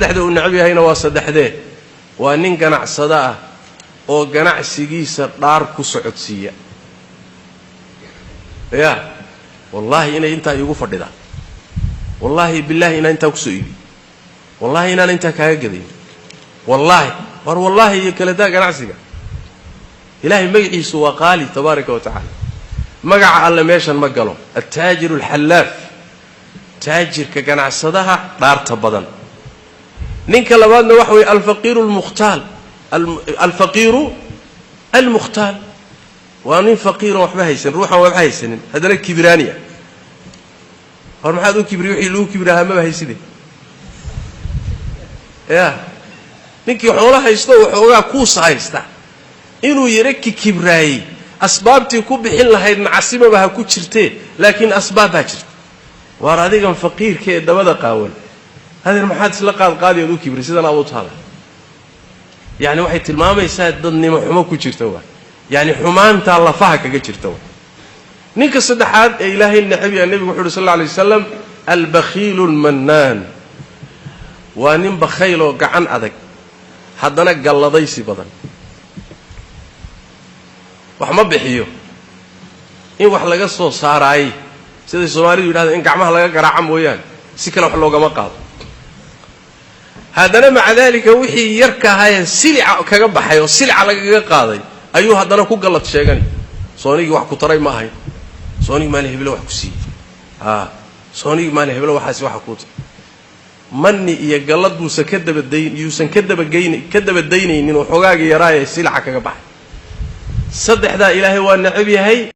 saddexda uu necab yahayna waa saddexdee waa nin ganacsada ah oo ganacsigiisa dhaar ku socodsiiya ya wallahi inay inta igu fadhida wallahi billahi inaan inta ku soo iibi wallahi inaan inta kaaga gaday wallahi kala daa ganacsiga ilaahay magaciisu waa qaali tabaaraka wa taala magaca alla meeshan ma galo at-taajir al-halaaf taajirka ganacsadaha dhaarta badan ninka labaadna waxa way al-faqir al-mukhtal al-faqir al-mukhtal waa nin faqir oo waxba haysan ruuxa waxba haysanin hadana kibraaniya hor maxaad u kibriyo wixii loo kibraha ma hayside ya ninkii xoolaha haysto waxoogaa ku saaysta inuu yaraki kibraay asbaabtii ku bixin lahayd macasiba ha ku jirtee laakiin asbaab baa jirta waar adigan faqiirka ee dabada qaawan hadal maxaad isla qaadqaadiyo u kibri sidana aad u taala yaani waxay tilmaamaysaa dadnimo xumo ku jirta waa yaani xumaanta lafaha kaga jirta waa ninka saddexaad ee ilaahay nabi wuxuu sallallahu alayhi wasallam al-bakhil al-mannan waa nin bakhayl oo gacan adag haddana galladaysi badan wax ma bixiyo in wax laga soo saaray sida Soomaalidu yiraahdo in gacmaha laga garaaco mooyaan si kale wax looga ma qaado hadana ma dalika wixii yarka ahayn silica kaga baxay oo silica laga qaaday ayuu hadana ku galad sheegan soonigi wax ku taray ma ahay soonigi maana hebel wax ku sii soonigi maana hebel waxaas wax ku manni iyo galad buu ka daba daynaynin oo xogaaga yaraaye silica kaga baxay saddexda ilaahay waa nacab yahay